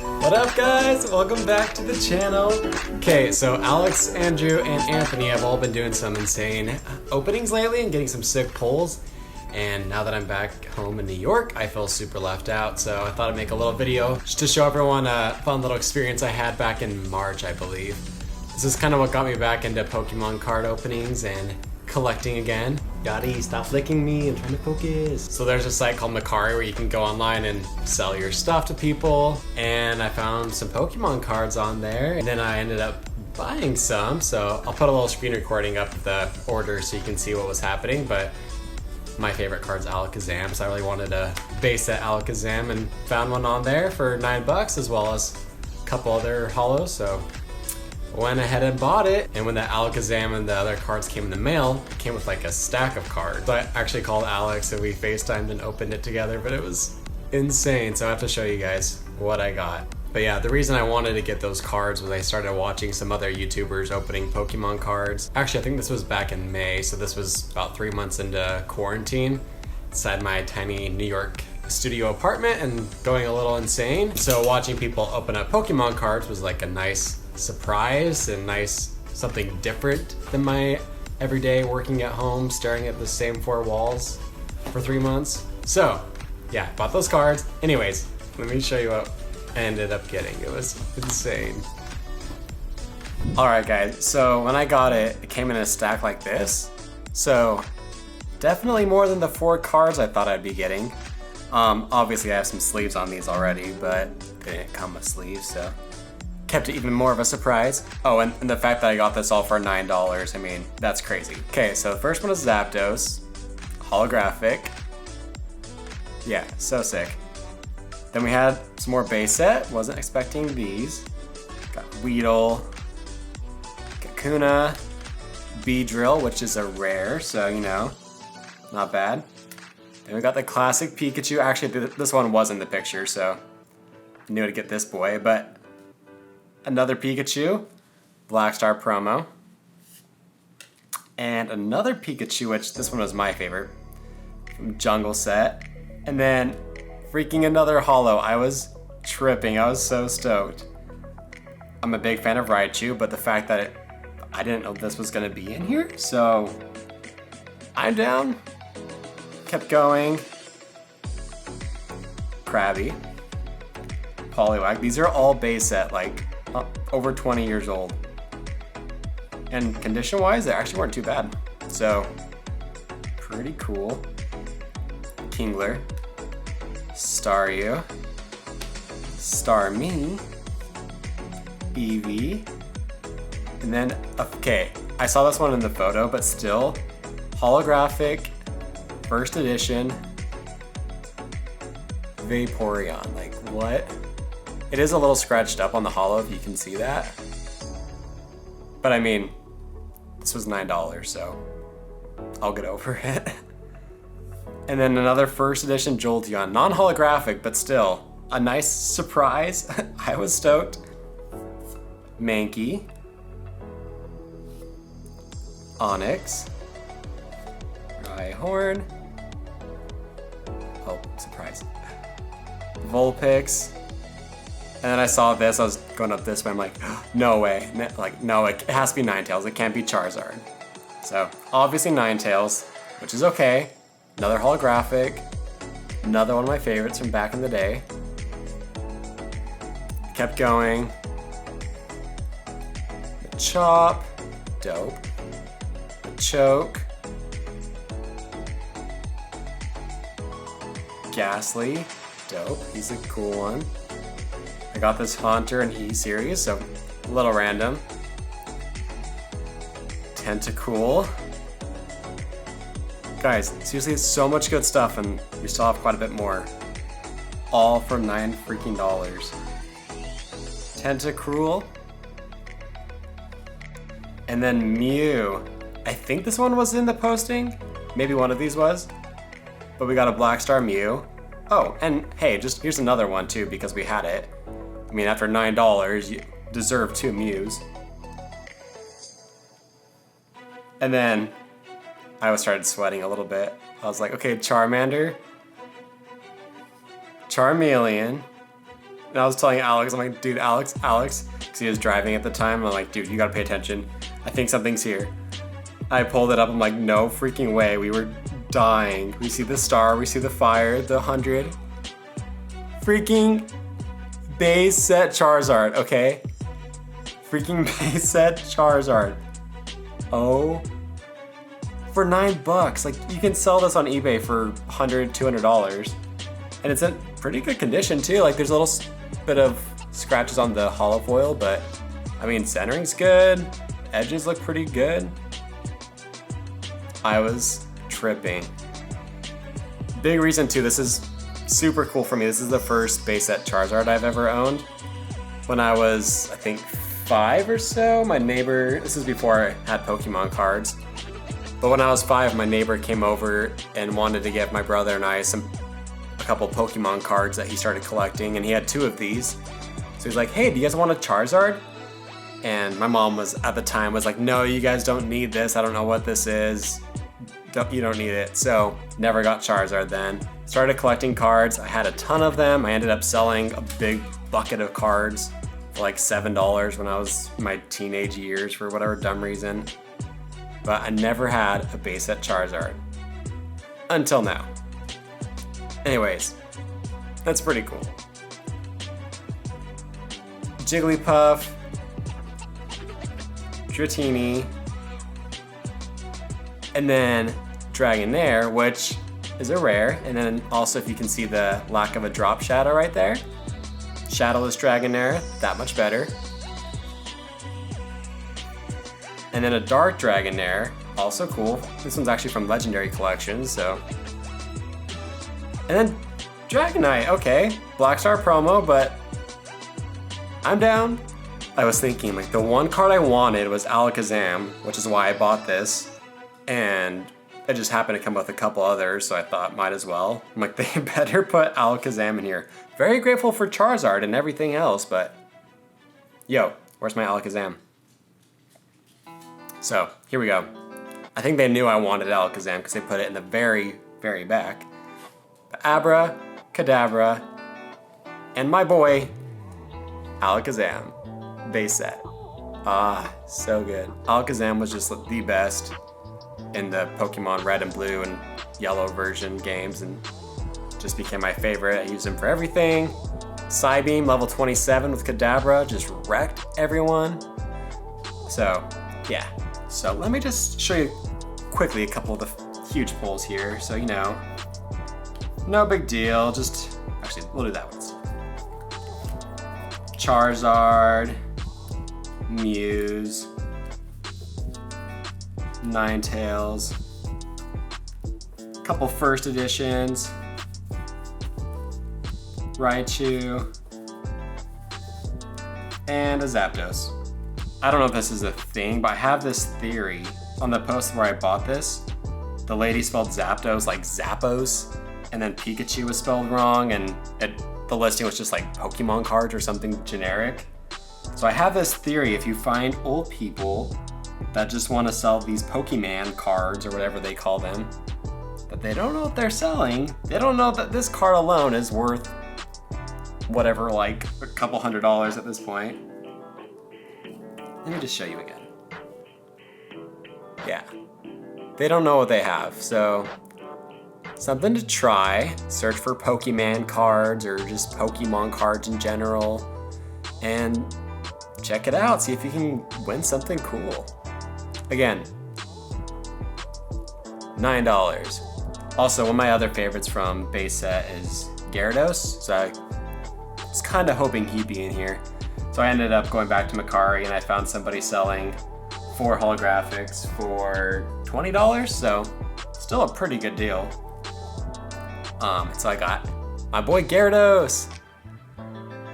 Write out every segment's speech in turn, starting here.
What up, guys? Welcome back to the channel. Okay, so Alex, Andrew, and Anthony have all been doing some insane openings lately and getting some sick pulls. And now that I'm back home in New York, I feel super left out. So I thought I'd make a little video just to show everyone a fun little experience I had back in March, I believe. This is kind of what got me back into Pokemon card openings and collecting again. Gotti, stop flicking me, I'm trying to focus. So there's a site called Mercari where you can go online and sell your stuff to people. And I found some Pokemon cards on there. And then I ended up buying some. So I'll put a little screen recording up the order so you can see what was happening. But my favorite card's Alakazam, so I really wanted a base set Alakazam and found one on there for $9 as well as a couple other holos. So went ahead and bought it, and when the Alakazam and the other cards came in the mail, it came with like a stack of cards. So I actually called Alex and we FaceTimed and opened it together, but it was insane. So I have to show you guys what I got. But yeah, the reason I wanted to get those cards was I started watching some other YouTubers opening Pokemon cards. Actually, I think this was back in May, so this was about 3 months into quarantine inside my tiny New York studio apartment and going a little insane. So watching people open up Pokemon cards was like a nice surprise and nice something different than my everyday working at home staring at the same four walls for 3 months. So yeah, bought those cards. Anyways, let me show you what I ended up getting. It was insane. Alright guys, so when I got it, it came in a stack like this. So definitely more than the 4 cards I thought I'd be getting. Obviously I have some sleeves on these already, but they didn't come with sleeves, so kept it even more of a surprise. Oh, and the fact that I got this all for $9, I mean, that's crazy. Okay, so the first one is Zapdos, holographic. Yeah, so sick. Then we had some more base set, wasn't expecting these. Got Weedle, Kakuna, Beedrill, which is a rare, so you know, not bad. Then we got the classic Pikachu. Actually, this one was in the picture, so I knew to get this boy, but another Pikachu, Black Star promo. And another Pikachu, which this one was my favorite, from Jungle Set. And then freaking another holo. I was tripping, I was so stoked. I'm a big fan of Raichu, but the fact that I didn't know this was gonna be in here, so I'm down. Kept going. Krabby, Poliwag. These are all base set, like over 20 years old. And condition wise, they actually weren't too bad. So, pretty cool. Kingler, Staryu, Starmie, Eevee, and then, okay, I saw this one in the photo, but still, holographic, first edition, Vaporeon, like what? It is a little scratched up on the holo, if you can see that. But I mean, this was $9, so I'll get over it. And then another first edition Jolteon, non-holographic, but still a nice surprise. I was stoked. Mankey, Onyx, Rhyhorn, oh, surprise, Vulpix. And then I saw this, I was going up this way, I'm like, no way. Like, no, it has to be Ninetales, it can't be Charizard. So, obviously Ninetales, which is okay. Another holographic, another one of my favorites from back in the day. Kept going. Chop, dope. Choke. Ghastly, dope, he's a cool one. I got this Haunter in E-Series, so a little random. Tentacool. Guys, seriously, so much good stuff, and we still have quite a bit more. All for $9 freaking. Tentacruel. And then Mew. I think this one was in the posting. Maybe one of these was. But we got a Black Star Mew. Oh, and hey, just here's another one too, because we had it. I mean, after $9, you deserve 2 Mews. And then I started sweating a little bit. I was like, okay, Charmander, Charmeleon, And I was telling Alex, I'm like, dude, Alex, because he was driving at the time. I'm like, dude, you gotta pay attention. I think something's here. I pulled it up. I'm like, no freaking way. We were dying. We see the star. We see the fire. The 100. Freaking base set Charizard. Okay. Freaking base set Charizard. Oh. For $9. Like, you can sell this on eBay for $100, $200. And it's in pretty good condition too. Like, there's a little bit of scratches on the hollow foil, but I mean, centering's good. Edges look pretty good. I was tripping. Big reason too, this is super cool for me. This is the first base set Charizard I've ever owned. When I was, I think, 5 or so, my neighbor, this is before I had Pokemon cards, but when I was 5, my neighbor came over and wanted to give my brother and I a couple Pokemon cards that he started collecting, and he had 2 of these. So he's like, hey, do you guys want a Charizard? And my mom was, at the time, was like, no, you guys don't need this. I don't know what this is. You don't need it. So never got Charizard then. Started collecting cards. I had a ton of them. I ended up selling a big bucket of cards for like $7 when I was in my teenage years for whatever dumb reason. But I never had a base set Charizard. Until now. Anyways, that's pretty cool. Jigglypuff, Dratini, and then Dragonair, which is a rare. And then also, if you can see the lack of a drop shadow right there, Shadowless Dragonair, that much better. And then a Dark Dragonair, also cool. This one's actually from Legendary Collections, so. And then Dragonite, okay. Black Star promo, but I'm down. I was thinking, like, the one card I wanted was Alakazam, which is why I bought this. And it just happened to come with a couple others, so I thought might as well. I'm like, they better put Alakazam in here. Very grateful for Charizard and everything else, but yo, where's my Alakazam? So, here we go. I think they knew I wanted Alakazam because they put it in the very, very back. But Abra, Kadabra, and my boy, Alakazam, base set. Ah, so good. Alakazam was just the best in the Pokemon Red and Blue and Yellow version games, and just became my favorite. I used him for everything. Psybeam, level 27 with Kadabra, just wrecked everyone. So, yeah. So let me just show you quickly a couple of the huge pulls here. So, you know, no big deal. Just, actually, we'll do that once. Charizard, Muse, Ninetales, a couple first editions, Raichu, and a Zapdos. I don't know if this is a thing, but I have this theory. On the post where I bought this, the lady spelled Zapdos like Zappos, and then Pikachu was spelled wrong, and the listing was just like Pokemon cards or something generic. So I have this theory, if you find old people that just want to sell these Pokemon cards or whatever they call them, but they don't know what they're selling, they don't know that this card alone is worth whatever, like a couple $100 at this point. Let me just show you again. Yeah, they don't know what they have, so something to try. Search for Pokemon cards or just Pokemon cards in general, and check it out. See if you can win something cool. Again, $9. Also, one of my other favorites from base set is Gyarados, so I was kind of hoping he'd be in here. So I ended up going back to Mercari and I found somebody selling 4 holographics for $20, so still a pretty good deal. So I got my boy Gyarados.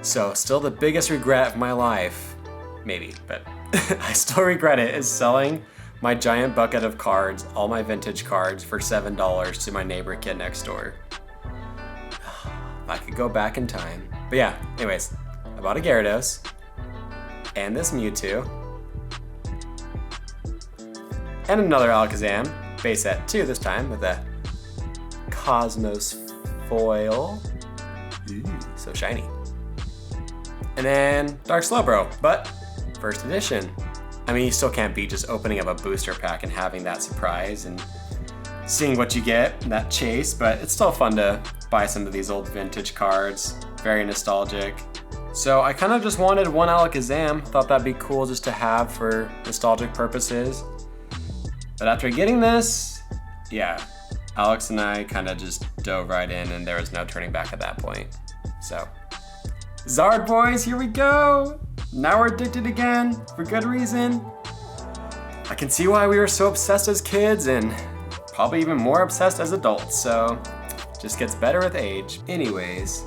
So still the biggest regret of my life, maybe, but I still regret it, is selling my giant bucket of cards, all my vintage cards, for $7 to my neighbor kid next door. If I could go back in time. But yeah, anyways, I bought a Gyarados and this Mewtwo and another Alakazam, base set 2 this time with a Cosmos foil. Ooh, so shiny. And then Dark Slowbro, but first edition. I mean, you still can't beat just opening up a booster pack and having that surprise and seeing what you get, that chase, but it's still fun to buy some of these old vintage cards. Very nostalgic. So I kind of just wanted one Alakazam. Thought that'd be cool just to have for nostalgic purposes. But after getting this, yeah, Alex and I kind of just dove right in and there was no turning back at that point. So, Zard boys, here we go! Now we're addicted again, for good reason. I can see why we were so obsessed as kids and probably even more obsessed as adults, so just gets better with age. Anyways,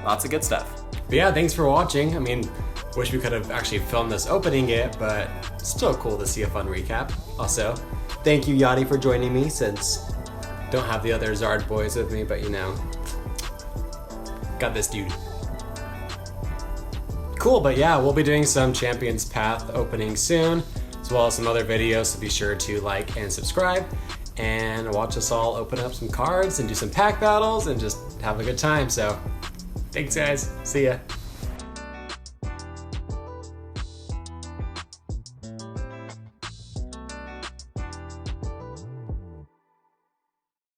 lots of good stuff. But yeah, thanks for watching. I mean, wish we could have actually filmed this opening it, but still cool to see a fun recap. Also, thank you Yachty for joining me since don't have the other Zard boys with me, but you know, got this dude. Cool, but yeah, we'll be doing some Champions Path opening soon, as well as some other videos, so be sure to like and subscribe and watch us all open up some cards and do some pack battles and just have a good time. So thanks guys, see ya.